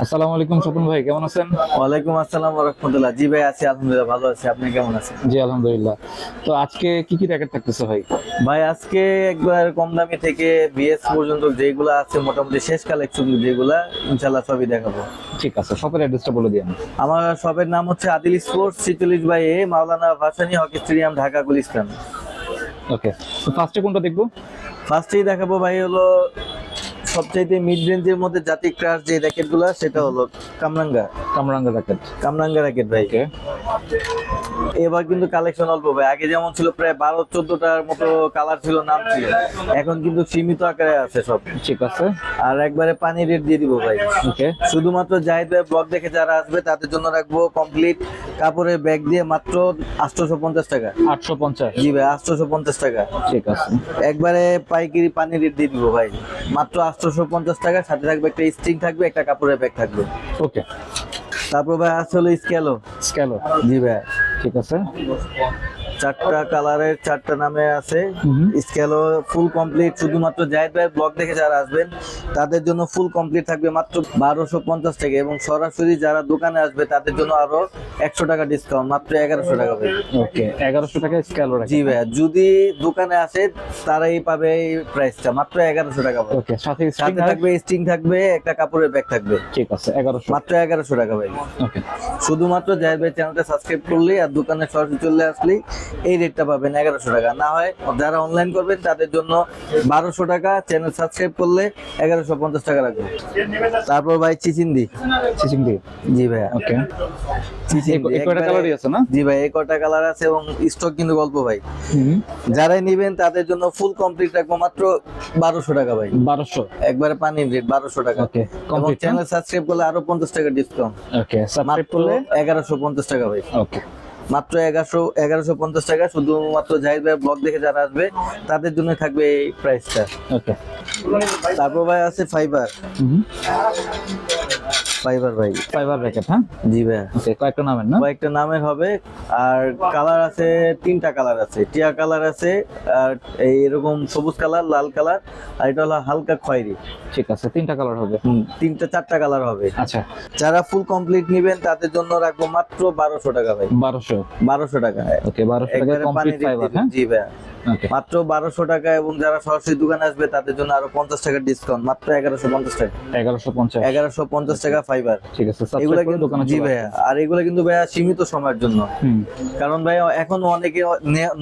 আসসালামু আলাইকুম স্বপন ভাই, কেমন আছেন? ওয়ালাইকুম আসসালাম ওয়া রাহমাতুল্লাহ। জি ভাই, আছি আলহামদুলিল্লাহ, ভালো আছি। আপনি কেমন আছেন? জি আলহামদুলিল্লাহ। তো আজকে কি কি র্যাকেট থাকতেছে ভাই? ভাই আজকে একবার কম দামি থেকে বিএস পর্যন্ত যেগুলো আছে মোটামুটি শেষ কালেকশন, যেগুলা ইনশাআল্লাহ সবই দেখাবো। ঠিক আছে, শপের অ্যাড্রেসটা বলে দিন। আমার শপের নাম হচ্ছে আদিল স্পোর্টস, 46/A, মাওলানা ভাসানী হকি স্টেডিয়াম, ঢাকা, গুলিস্তান। ওকে, তো ফার্স্টে কোনটা দেখবো? ফার্স্টেই দেখাবো ভাই হলো সবচাইতে মিড রেঞ্জের মধ্যে জাতি ক্রাশ যে র্যাকেট গুলা, সেটা হলো কামরাঙ্গা। কামরাঙ্গা র্যাকেট। কামরাঙ্গা র্যাকেট ভাই। ওকে, এবার কিন্তু কালেকশন অল্প ভাই। আগে যেমন ছিল প্রায় 12-14টার মতো কালার ছিল, নাম ছিল, এখন কিন্তু সীমিত আকারে আছে সব। ঠিক আছে। আর একবারে পানি রেট দিয়ে দিব ভাই। ওকে, শুধুমাত্র জাহিদ ভাই ব্লগ দেখে যারা আসবে তাদের জন্য রাখবো কমপ্লিট কাপড়ের ব্যাগ দিয়ে মাত্র 850 টাকা। 850? জি ভাই, 850 টাকা। ঠিক আছে। একবারে পাইকারি পানি রেট দিয়ে দিব ভাই, মাত্র 850 টাকা। সাথে থাকবে একটা স্ট্রিং, থাকবে একটা কাপড়ের ব্যাগ থাকবে। ওকে, তারপর ভাই আছে হলো স্কেলো। স্ক্যালো। জি ভাই, ঠিক আছে। 4টা কালারের 4টা নামে আছে। স্কেলো ফুল কমপ্লিট। শুধুমাত্র জাহিদ ভাই ব্লগ দেখে যারা আসবেন তাদের জন্য ফুল কমপ্লিট থাকবে মাত্র 1250 টাকা, এবং সরাসরি যারা দোকানে আসবে তাদের জন্য আরো 100 টাকা ডিসকাউন্ট, মাত্র 1100 টাকা ভাই। ওকে, 1100 টাকা স্ক্যালো র্যাকেট। জি ভাই, যদি দোকানে আসে তারাই পাবে এই প্রাইসটা, মাত্র 1100 টাকা ভাই। ওকে, সাথে সাথে থাকবে স্ট্রিং, থাকবে একটা কাপড়ের ব্যাগ থাকবে। ঠিক আছে, 1100। মাত্র 1100 টাকা ভাই। ওকে, শুধুমাত্র জাহিদ ভাই চ্যানেলটা সাবস্ক্রাইব করলে আর দোকানে সরাসরি চলে আসলে এই রেটটা পাবেন 1100 টাকা। না হয় যারা অনলাইন করবেন তাদের জন্য 1200 টাকা, চ্যানেল সাবস্ক্রাইব করলে 1150 টাকা রাখবো। তারপর ভাই চিচিন্দি। চিচিংদি। জি ভাই, ওকে, চিচিন্দি এই কয়টা কালারই আছে না? জি ভাই, এই কটা কালার আছে এবং স্টক কিন্তু গল্প ভাই। যারাই নিবেন তাদের জন্য ফুল কমপ্লিট রাখবো মাত্র 1200 টাকা ভাই। 1200? একবারে পানির রেট 1200 টাকা। ওকে, এবং কমপ্লিট। চ্যানেল সাবস্ক্রাইব করলে আরো 50 টাকা ডিসকাউন্ট, ওকে, সাবস্ক্রাইব মাত্র করলে 1150 টাকা ভাই। ওকে, মাত্র 1150 টাকা। শুধুমাত্র জাহিদ ভাই ব্লগ দেখে যারা আসবে তাদের জন্য থাকবে এই প্রাইসটা। ওকে। তারপর ভাই আছে ফাইবার। ফাইবার ভাই, ফাইবার র্যাকেট। হ্যাঁ, জি ভাই, ওকে, কয়েকটা নামের না? কয়েকটা নামের হবে। আর কালার আছে 3টা কালার আছে। টিয়া কালার আছে, আর এরকম সবুজ কালার, লাল কালার, আর এটা হলো হালকা খয়েরি। ঠিক আছে, 3টা কালার হবে। 4টা কালার হবে। আচ্ছা, যারা ফুল কমপ্লিট নিবেন তাদের জন্য রাখবো মাত্র 1200 টাকা ভাই। 1200? টাকা। ওকে, 1200 টাকা একবারে কমপ্লিট পানি ফাইবার। রেট। হ্যাঁ, জি ভাই, ওকে, মাত্র 1200 টাকা। এবং যারা সরাসরি দোকানে আসবে তাদের জন্য আরো 50 টাকা ডিসকাউন্ট, মাত্র 1150 টাকা। 1150? 1150 টাকা ফাইবার। ঠিক আছে, এগুলা সাবস্ক্রাইব করে কিন্তু দোকানে জি চলে ভাইয়া, আসবেন। আর এগুলা কিন্তু ভাইয়া সীমিত সময়ের জন্য। কারণ ভাই এখন অনেকে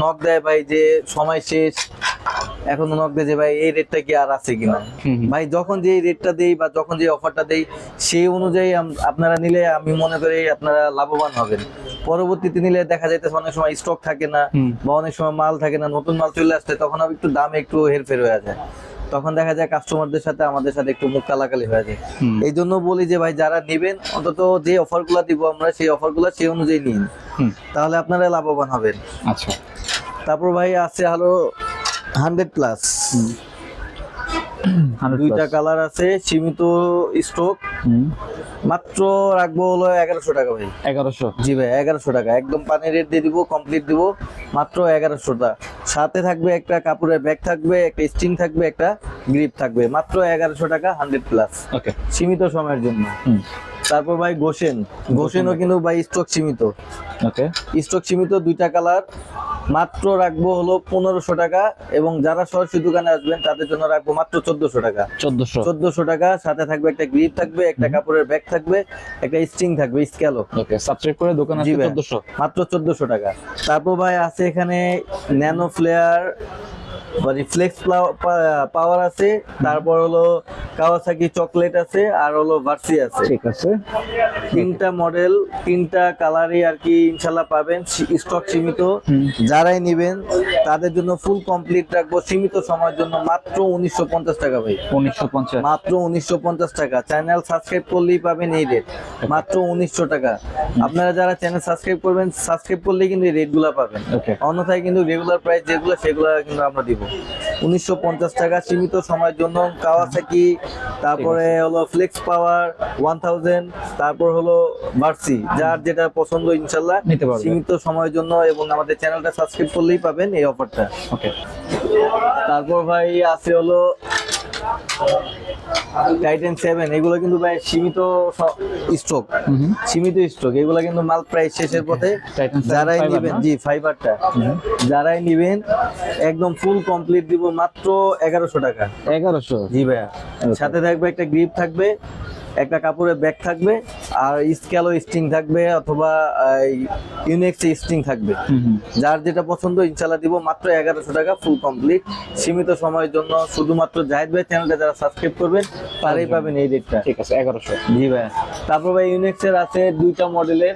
নক দেয় ভাই যে সময় শেষ, এখন নক দেয় যে ভাই এই রেটটা কি আর আছে কিনা। ভাই যখন যে রেটটা দেই বা যখন যে অফারটা দেই সেই অনুযায়ী আপনারা নিলে আমি মনে করি আপনারা লাভবান হবেন। পরবর্তীতে নিলে দেখা যাইতেছে অনেক সময় স্টক থাকে না, বা অনেক সময় মাল থাকে না, নতুন মাল চলে আসছে, তখন আবার একটু দামে একটু হেরফের হয়ে যায়। তখন দেখা যায় কাস্টমারদের সাথে আমাদের সাথে একটু মুখ কালাকালি হয়ে যায়। এই জন্য বলি যে ভাই যারা নেবেন অন্তত যে অফার গুলা দিব আমরা সেই অফার গুলা সেই অনুযায়ী নিন, তাহলে আপনারা লাভবান হবেন। আচ্ছা, তারপর ভাই আছে আরো 100+। 2টা কালার আছে, সীমিত স্টক। মাত্র রাখবো হলো 1100 টাকা ভাই। 1100? জি ভাই, 1100 টাকা একদম পানি রেট দিয়ে দিব, কমপ্লিট দিব, মাত্র 1100 টাকা। সাথে থাকবে একটা কাপড়ের ব্যাগ থাকবে, একটা স্ট্রিং থাকবে, একটা গ্রিপ থাকবে, মাত্র 1100 টাকা 100+। ওকে, সীমিত সময়ের জন্য। তারপর ভাই গোসেনও কিন্তু ভাই স্টক সীমিত। ওকে, স্টক সীমিত, 2টা কালার। মাত্র রাখবো হলো 1500 টাকা, এবং যারা সরাসরি দোকানে আসবেন তাদের জন্য রাখবো মাত্র 1400 টাকা। 1400 টাকা। সাথে থাকবে একটা গ্রিপ থাকবে, একটা কাপড়ের ব্যাগ থাকবে, একটা স্ট্রিং থাকবে স্কেলো। ওকে, সাবস্ক্রাইব করে দোকানে জি আসলে ভাই, 1400? মাত্র 1400 টাকা। তারপর ভাই আছে এখানে ন্যানো ফ্লেয়ার বা রিফ্লেক্স পাওয়ার আছে। তারপর হলো কাওয়াসাকি চকলেট আছে, আর হলো ভার্সি আছে। ঠিক আছে, 3টা মডেল, 3টা কালারই আর কি ইনশাল্লাহ পাবেন। স্টক সীমিত, যারাই নেবেন তাদের জন্য ফুল কমপ্লিট রাখবো সীমিত সময়ের জন্য মাত্র 1950 টাকা ভাই। 1950? মাত্র 1950 টাকা। চ্যানেল সাবস্ক্রাইব করলেই পাবেন এই রেট, মাত্র 1900 টাকা। আপনারা যারা চ্যানেল সাবস্ক্রাইব করবেন, সাবস্ক্রাইব করলেই কিন্তু এই রেট গুলা পাবেন। ওকে, অন্যথায় কিন্তু রেগুলার প্রাইস যেগুলো সেগুলো কিন্তু আমরা দিব 1950 টাকা সীমিত সময়ের জন্য। কাওয়াসাকি, তারপরে হলো ফ্লেক্স পাওয়ার 1000, তারপর হলো ভার্সি, যার যেটা পছন্দ ইনশাল্লাহ নিতে পারবেন সীমিত সময়ের জন্য, এবং আমাদের চ্যানেলটা সাবস্ক্রাইব করলেই পাবেন এই অফারটা। ওকে। তারপর ভাই আছে হলো টাইটান 7 এগুলো কিন্তু ভাই সীমিত স্টক, সীমিত স্টক, এগুলো কিন্তু মাল প্রায় শেষের পথে। Titan 7 যারাই fiber নেবেন, না? জি ফাইবারটা, যারাই নেবেন একদম ফুল কমপ্লিট দিব মাত্র 1100 টাকা। 1100? জি ভাইয়া, সাথে থাকবে একটা গ্রিপ থাকবে, একটা কাপড়ের ব্যাগ থাকবে, আর স্ক্যালো স্ট্রিং থাকবে অথবা ইউনিক্স স্ট্রিং থাকবে। যার যেটা পছন্দ ইনশাল্লাহ দিব মাত্র 1100 টাকা ফুল কমপ্লিট, সীমিত সময়ের জন্য। শুধুমাত্র জাহিদ ভাই চ্যানেলটা যারা সাবস্ক্রাইব করবেন তারাই পাবেন এই রেটটা। ঠিক আছে, 1100। জি ভাইয়া। তারপর ভাই ইউনিক্সের আছে দুইটা মডেলের,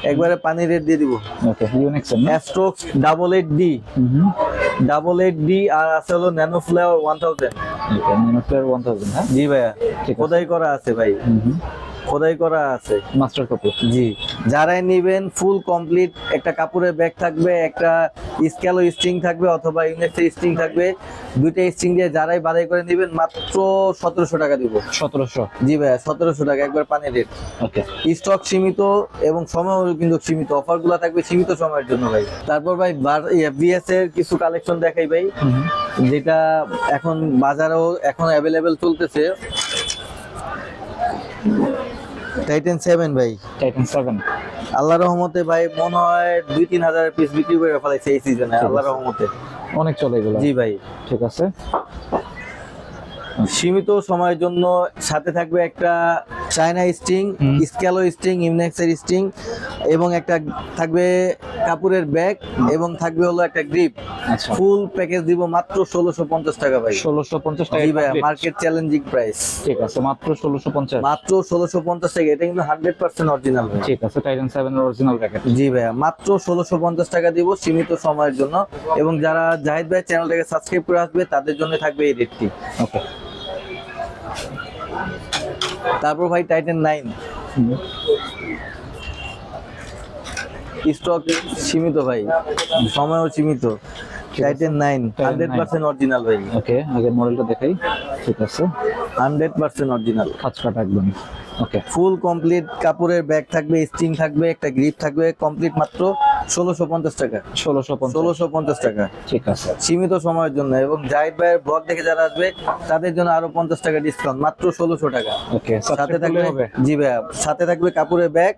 একবারে পানি রেট দিয়ে দিব। ওকে, ইউনিক্স না? অ্যাস্ট্রোক্স 88D, 88D, আর আছে হলো ন্যানো ফ্লেয়ার 1000। ওকে, ন্যানোফ্লেয়ার 1000, হ্যাঁ? জি ভাইয়া, ঠিক আছে। খোদাই করা আছে ভাই, খোদাই করা আছে। Master copy. জি, যারাই নেবেন ফুল কমপ্লিট, একটা কাপড়ের ব্যাগ থাকবে, একটা স্ক্যালো স্ট্রিং থাকবে অথবা ইউনিক্সের স্ট্রিং থাকবে, দুইটা স্ট্রিং দিয়ে যারাই বাড়াই করে নেবেন মাত্র 1700 টাকা দিব। 1700? জি ভাইয়া, 1700 টাকা একবার পানি রেট। ওকে। স্টক সীমিত এবং সময়ও কিন্তু সীমিত, অফারগুলো থাকবে সীমিত সময়ের জন্য ভাই। তারপর ভাই বিএস এর কিছু কালেকশন দেখাই ভাই, যেটা এখন বাজারেও এখন অ্যাভেলেবেল চলতেছে। টাইটান 7 ভাই, টাইটান 7? আল্লাহর রহমতে ভাই মনে হয় 2-3 হাজার পিস বিক্রি করে ফেলাইছে এই সিজনে, আল্লাহর রহমতে। অনেক চলে এগুলো। জি ভাই, ঠিক আছে। সীমিত সময়ের জন্য সাথে থাকবে একটা চায়না স্ট্রিং, স্ক্যালো স্ট্রিং, ইউনিক্সের স্ট্রিং, এবং একটা থাকবে কাপড়ের ব্যাগ, এবং থাকবে হলো একটা গ্রিপ। আচ্ছা, ফুল প্যাকেজ দিব মাত্র 1650 টাকা ভাই। 1650 টাকা? জি ভাই, মার্কেট চ্যালেঞ্জিং প্রাইস। ঠিক আছে, মাত্র 1650? মাত্র 1650 টাকা, এটা কিন্তু 100% অরিজিনাল ভাই। ঠিক আছে, টাইটান 7 এর অরিজিনাল প্যাকেট। জি ভাইয়া, মাত্র 1650 টাকা দিব সীমিত সময়ের জন্য, এবং যারা জাহিদ ভাই চ্যানেলটাকে সাবস্ক্রাইব করে আসবে তাদের জন্য থাকবে এই রেটটি। ওকে। তারপর ভাই টাইটান 9, স্টক সীমিত ভাই, সময়ও সীমিত। টাইটান 9 100% অরিজিনাল ভাই। ওকে, আগের মডেলটা দেখাই। ঠিক আছে, 100% অরিজিনাল, কাজ কাটা একদম। ওকে, ফুল কমপ্লিট কাপড়ের ব্যাগ থাকবে, স্ট্রিং থাকবে, একটা গ্রিপ থাকবে, কমপ্লিট মাত্র 1650 টাকা। 1650 টাকা, ঠিক আছে। সীমিত সময়ের জন্য, এবং জাহিদ ভাইয়ের ব্লগ দেখে যারা আসবে তাদের জন্য আরো 50 টাকা ডিসকাউন্ট, মাত্র 1600 টাকা। ওকে, সাথে থাকবে, জি ভাইয়া, সাথে থাকবে কাপড়ের ব্যাগ,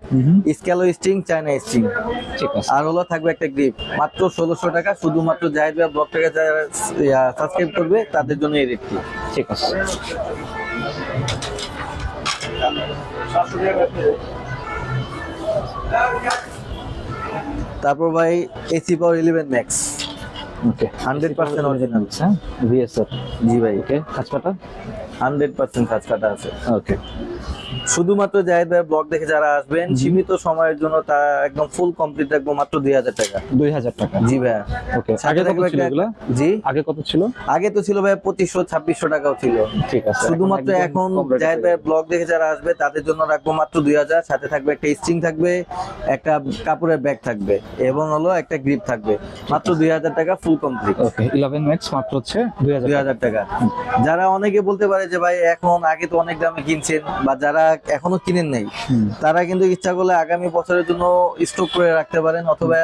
স্ক্যালো স্ট্রিং, চায়না স্ট্রিং, ঠিক আছে। আর হলো থাকবে একটা গ্রিপ, মাত্র 1600 টাকা। শুধুমাত্র জাহিদ ভাইয়ের ব্লগটাকে যারা সাবস্ক্রাইব করবে তাদের জন্য এই রেটটি। ঠিক আছে। তারপর ভাই এসি পাওয়ার 11 ম্যাক্স, ওকে, 100% অরিজিনাল। হ্যাঁ, ভিএসআর। জি ভাই, ওকে, কাজ কাটা? 100% কাজ কাটা আছে। ওকে, শুধুমাত্র জাহিদ ভাইয়ের ব্লগ দেখে যারা আসবেন সীমিত সময়ের জন্য তা একদম ফুল কমপ্লিট রাখবো মাত্র 2000 টাকা। 2000 টাকা? জি ভাইয়া। ওকে, সাথে আগে কত থাকবে ছিল একটা- এগুলা? জি, আগে কত ছিল? আগে তো ছিল ভাই 2500-2600 টাকাও ছিল। ঠিক আছে, শুধুমাত্র এখন জাহিদ ভাইয়ের ব্লগ দেখে যারা আসবে তাদের জন্য রাখবো মাত্র 2000। সাথে থাকবে একটা স্ট্রিং থাকবে, একটা কাপড়ের ব্যাগ থাকবে, এবং হলো একটা গ্রিপ থাকবে, মাত্র 2000 টাকা ফুল কমপ্লিট। ওকে, 11 ম্যাক্স মাত্র হচ্ছে 2000 2000 টাকা। যারা অনেকে বলতে পারে যে ভাই এখন, আগে তো অনেক দামে কিনছেন, বা যারা এখনো কিনেন নাই, তারা কিন্তু ইচ্ছা করলে আগামী বছরের জন্য স্টক করে রাখতে পারেন, অথবা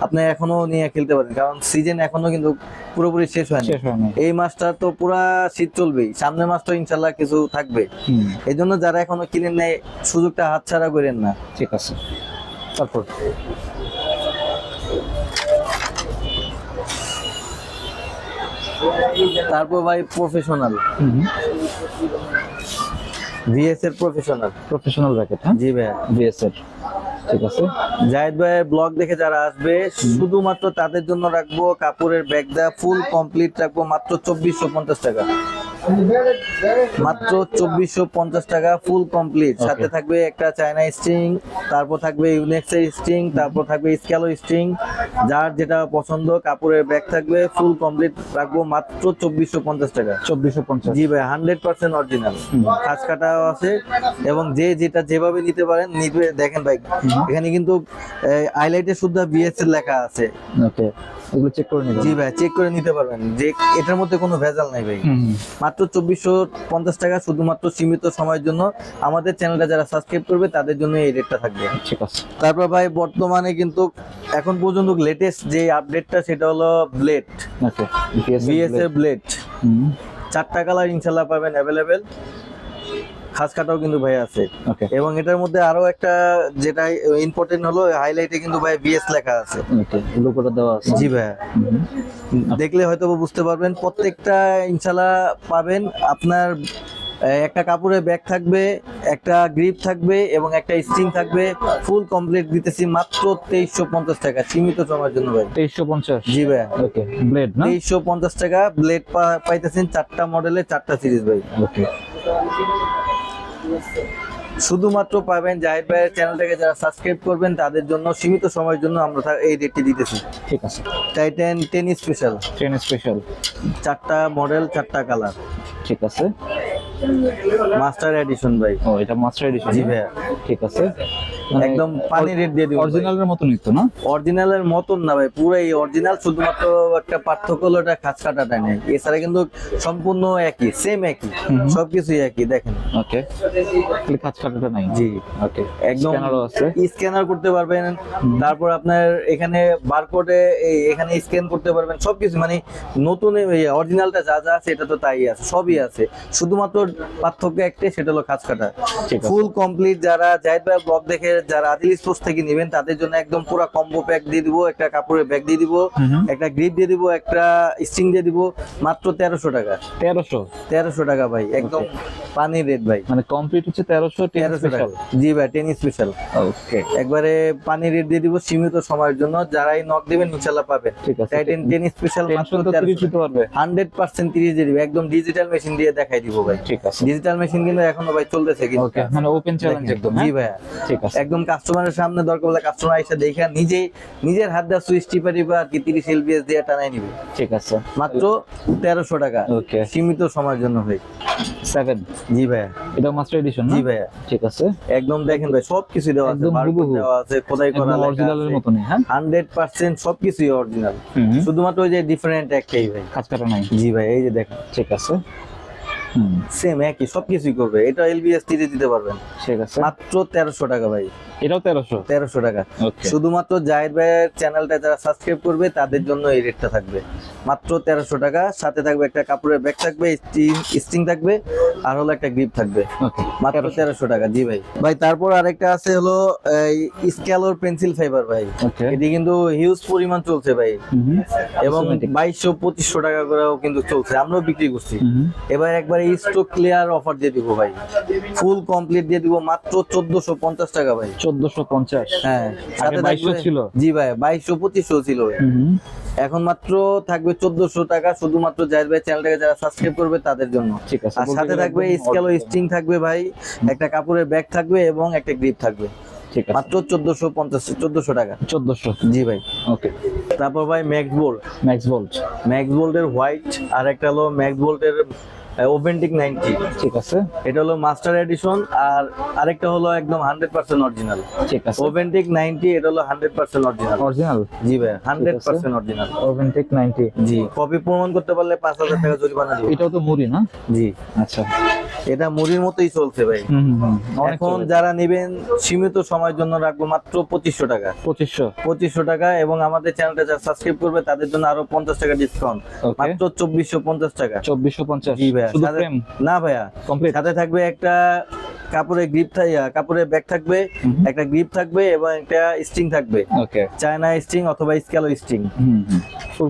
আপনি এখনো নিয়ে খেলতে পারেন, কারণ সিজন এখনো কিন্তু পুরোপুরি শেষ হয়নি। শেষ হয়নি। এই মাসটা তো পুরা শীত চলবেই, সামনের মাস তো ইনশাল্লাহ কিছু থাকবে। এই জন্য যারা এখনো কিনেন নাই সুযোগটা হাতছাড়া করেন না। ঠিক আছে। তারপর তারপর ভাই প্রফেশনাল, ভিএস এর প্রফেশনাল। প্রফেশনাল র্যাকেট, হ্যাঁ? জি ভাইয়া, ভিএসআর। ঠিক আছে। জাহিদ ভাইয়ের ব্লগ দেখে যারা আসবে শুধুমাত্র তাদের জন্য রাখবো কাপড়ের ব্যাগ দেওয়া ফুল কমপ্লিট রাখবো মাত্র 2450 টাকা। মাত্র 2450 টাকা ফুল কমপ্লিট। সাথে থাকবে একটা চায়না স্ট্রিং, তারপর থাকবে ইউনিক্সের স্ট্রিং, তারপর থাকবে স্ক্যালো স্ট্রিং, যার যেটা পছন্দ। কাপড়ের ব্যাগ থাকবে ফুল কমপ্লিট রাখবো মাত্র 2450 টাকা। 2450? জি ভাই, 100% অরিজিনাল, কাজ কাটাও আছে, এবং যে যেটা যেভাবে নিতে পারেন নিতে। দেখেন ভাই, এখানে কিন্তু হাইলাইটে শুদ্ধ বিএস এর লেখা আছে। ওকে, এগুলো চেক করে নিবেন? জি ভাই, চেক করে নিতে পারবেন যে এটার মধ্যে কোনো ভেজাল নাই ভাই। মাত্র 2450 টাকা, শুধুমাত্র সীমিত সময়ের জন্য। আমাদের চ্যানেলটা যারা সাবস্ক্রাইব করবে তাদের জন্য এই রেটটা থাকবে। ঠিক আছে। তারপর ভাই বর্তমানে কিন্তু এখন পর্যন্ত লেটেস্ট যে আপডেটটা সেটা হলো ব্লেড, ওকে, বিএস এর ব্লেড। 4টা কালার ইনশাল্লাহ পাবেন অ্যাভেলেবেল। খাস কাটাও কিন্তু ভাই আছে। ওকে এবং এটার মধ্যে আরো একটা যেটা ইম্পর্টেন্ট হলো হাইলাইটে কিন্তু ভাই বিএস লেখা আছে। ওকে লোগোটা দেওয়া আছে। জি ভাই, দেখলে হয়তো বুঝতে পারবেন। প্রত্যেকটা ইনশাল্লাহ পাবেন আপনার একটা কাপড়ের ব্যাগ থাকবে, একটা গ্রিপ থাকবে এবং একটা স্ট্রিং থাকবে। ফুল কমপ্লিট দিতেছি মাত্র 2350 টাকা, সীমিত সময়ের জন্য ভাই। 2350। জি ভাই, ওকে ব্লেড না? 2350 টাকা ব্লেড পাইতেছেন 4টা মডেলের 4টা সিরিজ ভাই। ওকে শুধুমাত্র পাবেন জাহিদ ভাইয়ের চ্যানেলটাকে যারা সাবস্ক্রাইব করবেন তাদের জন্য সীমিত সময়ের জন্য আমরা এই রেটটি দিতেছি। ঠিক আছে। টাইটান 10 স্পেশাল, 10 স্পেশাল, 4টা মডেল 4টা কালার। ঠিক আছে। মাস্টার এডিশন ভাই। ও এটা মাস্টার এডিশন। জি ভাইয়া, ঠিক আছে। একদম পানি রেট দিয়ে দিই। অরিজিনালের মতনই তো না? অরিজিনালের মতন না ভাই, পুরো এই অরিজিনাল, শুধুমাত্র একটা পার্থক্য হলো এটা খাঁজ কাটাটা নেই। এছাড়া কিন্তু সম্পূর্ণ একই, সেম একই, সবকিছুই একই। দেখেন ওকে, খালি কাজ কাটাটা নাই। জি ওকে, একদম স্ক্যানারও আছে। স্ক্যানার করতে পারবেন, তারপর আপনার এখানে বারকোডে এখানে স্ক্যান করতে পারবেন, সবকিছু মানে নতুন অরিজিনালটা যা যা আছে এটা তো তাই আছে, সবই আছে। শুধুমাত্র পার্থক্য একটাই, সেটা হলো খাঁজ কাটা। ঠিক আছে। ফুল কমপ্লিট যারা জাহিদ ভাই ব্লগ দেখে যারা আদিল স্পোর্টস থেকে নেবেন তাদের জন্য একদম পুরো কম্বো প্যাক দিয়ে দিব। একটা কাপড়ের ব্যাগ দিয়ে দিব, একটা গ্রিপ দিয়ে দিব, একটা স্ট্রিং দিয়ে দিব, মাত্র 1300 টাকা। 1300 টাকা ভাই, একদম পানির রেট ভাই। মানে কমপ্লিট হচ্ছে 1300 টাকা। জি ভাই, 10 স্পেশাল। ওকে, একবারে পানির রেট দিয়ে দিব সীমিত সময়ের জন্য। যারাই নক দিবেন ইনশাআল্লাহ পাবেন। ঠিক আছে। টাইটান 10 স্পেশাল মাত্র 30 দিতে পারবে 100% 30 দিয়ে দিব। একদম ডিজিটাল মেশিন দিয়ে দেখাই দিব ভাই। ঠিক আছে। ডিজিটাল মেশিন কিন্তু এখনো ভাই চলতেছে কিন্তু। ওকে, মানে ওপেন চ্যালেঞ্জ একদম। জি ভাই, ঠিক আছে। একদম কাস্টমারের সামনে দরকার হলে কাস্টমার এসে দেখে নিজের হাত দিয়ে সুইচ টিপে দিবে আর কি 30 এলবিএস দিয়ে টানাই নিবে। ঠিক আছে। মাত্র 1300 টাকা। ওকে, সীমিত সময়ের জন্য ভাই। 7। জি ভাই, এটা মাস্টার এডিশন না? জি ভাই, ঠিক আছে। একদম দেখেন ভাই সবকিছু দেওয়া আছে, একদম বারকোড হুবহু। দেওয়া আছে, খোদাই করা লেখা অরিজিনালের আছে। মতনই। হ্যাঁ, 100% সবকিছুই অরিজিনাল। শুধুমাত্র ওই যে ডিফারেন্ট একটাই ভাই, কাজ কাটা নাই। জি ভাই, এই যে দেখেন ঠিক আছে। সেম একই, সবকিছুই করবে। এটা এলবিএস টিতে দিতে পারবেন ঠিক আছে। মাত্র 1300 টাকা ভাই। এটাও 1300 টাকা। ওকে, শুধুমাত্র জাহিদ ভাইয়ের চ্যানেলটা যারা সাবস্ক্রাইব করবে তাদের জন্য এই রেটটা থাকবে মাত্র 1300 টাকা। সাথে থাকবে একটা কাপড়ের ব্যাগ থাকবে, স্ট্রিং থাকবে, আর হলো একটা গ্রিপ থাকবে। ওকে, মাত্র 1300 টাকা। জি ভাই। ভাই তারপর আরেকটা আছে হলো স্ক্যালোর পেন্সিল ফাইবার ভাই। ওকে, এটি কিন্তু হিউজ পরিমাণ চলছে ভাই, এবং 2200-2500 টাকা করেও কিন্তু চলছে, আমরাও বিক্রি করছি। এবার একবার স্টক ক্লিয়ার অফার দিয়ে দিব ভাই, ফুল কমপ্লিট দিয়ে দিব মাত্র 1450 টাকা ভাই। 1450। হ্যাঁ, সাথে 2200 ছিল। জি ভাই, 2200-2500 ছিল ভাই। এখন মাত্র থাকবে 1400 টাকা, শুধুমাত্র জাহিদ ভাই চ্যানেলটাকে যারা সাবস্ক্রাইব করবে তাদের জন্য। ঠিক আছে। আর সাথে থাকবে স্কেলো স্ট্রিং থাকবে ভাই, একটা কাপড়ের ব্যাগ থাকবে এবং একটা গ্রিপ থাকবে। ঠিক আছে। মাত্র 1450 টাকা। 1400। জি ভাই। ওকে, তারপর ভাই ম্যাক্স বোল্টের হোয়াইট, আর একটা হলো ম্যাক্স বোল্টের ওভেন্টিক 90। ঠিক আছে। এটা হলো মাস্টার এডিশন, আর আরেকটা হলো একদম 100% অরিজিনাল। ঠিক আছে। ওভেন্টিক 90, এটা হলো 100% অরিজিনাল। অরিজিনাল। জি ভাই, 100% অরিজিনাল। ওভেন্টেক 90। জি, কপি প্রমাণ করতে পারলে 5000 টাকা জরিমানা দিব। এটাও তো মুড়ি না? জি, আচ্ছা। এটা মুড়ির মতোই চলছে ভাই। এখন যারা নেবেন সীমিত সময়ের জন্য রাখবো মাত্র 2500 টাকা। 2500 টাকা, এবং আমাদের চ্যানেলটা যারা সাবস্ক্রাইব করবে তাদের জন্য আরো 50 টাকা ডিসকাউন্ট, মাত্র 2450 টাকা। 2450। জি ভাইয়া। শুধু ফ্রেম না ভাইয়া, কমপ্লিট। সাথে থাকবে একটা কাপড়ের গ্রিপ কাপড়ের ব্যাগ থাকবে, একটা গ্রিপ থাকবে এবং একটা স্ট্রিং থাকবে। ওকে, চায়না স্ট্রিং অথবা স্ক্যালো স্ট্রিং।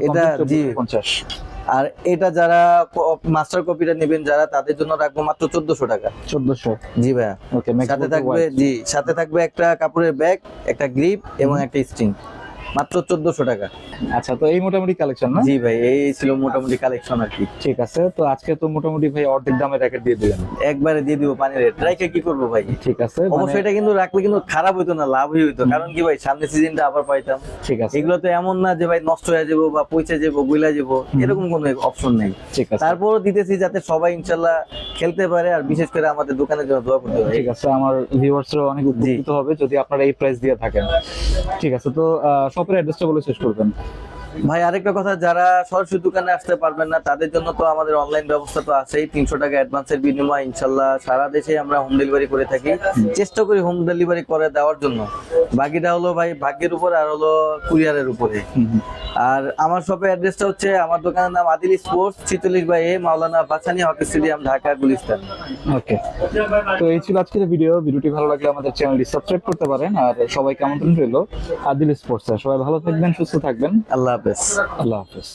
এটা এটা জি 50। আর এটা যারা মাস্টার কপিটা নেবেন যারা, তাদের জন্য রাখবো মাত্র 1400 টাকা। 1400। জি ভাইয়া। ওকে, সাথে থাকবে জি, সাথে থাকবে একটা কাপড়ের ব্যাগ, একটা গ্রিপ এবং একটা স্ট্রিং, মাত্র 1400 টাকা। আচ্ছা, তো এই মোটামুটি কালেকশন না? জি ভাই, এই ছিল মোটামুটি কালেকশন আর কি। ঠিক আছে, তো আজকে তো মোটামুটি ভাই অর্ধেক দামে র্যাকেট দিয়ে দিলেন। একবারে দিয়ে দিব পানির রেট। রাইখে কি করবো ভাই? ঠিক আছে, অবশ্যই এটা কিন্তু রাখলে কিন্তু খারাপ হইতো না, লাভই হইতো। কারণ কি ভাই, সামনে সিজনটা আবার পাইতাম। ঠিক আছে। এগুলো তো এমন না যে ভাই নষ্ট হয়ে যাবো বা পচে যাবো, গুলা যাবো, এরকম কোনো অপশন নেই। ঠিক আছে। তারপরও দিতেছি যাতে সবাই ইনশাল্লাহ খেলতে পারে, আর বিশেষ করে আমাদের দোকানের জন্য দোয়া করতে পারে। ঠিক আছে, আমার ভিউয়ার্সরা অনেক উপকৃত হবে যদি আপনারা এই প্রাইস দিয়ে থাকেন। ঠিক আছে, তো শপের অ্যাড্রেসটা বলে শেষ করবেন। ভাই আরেকটা কথা, যারা সরাসরি দোকানে আসতে পারবেন না তাদের জন্য তো আমাদের অনলাইন ব্যবস্থা তো আছেই। 300 টাকা অ্যাডভান্সের বিনিময়ে ইনশাল্লাহ সারা দেশে আমরা হোম ডেলিভারি করে থাকি, চেষ্টা করি হোম ডেলিভারি করে দেওয়ার জন্য। বাকিটা হলো ভাই ভাগ্যের উপর আর হলো কুরিয়ারের উপরে। আর আমার শপের অ্যাড্রেসটা হচ্ছে, আমার দোকানের নাম আদিল স্পোর্টস, 46/A মাওলানা ভাসানী হকি স্টেডিয়াম, ঢাকা গুলিস্তান। ওকে, তো এই ছিল আজকের ভিডিওটি ভালো লাগলে আমাদের চ্যানেলটি সাবস্ক্রাইব করতে পারেন। আর সবাইকে আমন্ত্রণ রইল আদিল স্পোর্টস। সবাই ভালো থাকবেন, সুস্থ থাকবেন। আল্লাহ হাফেজ। আল্লাহ হাফেজ।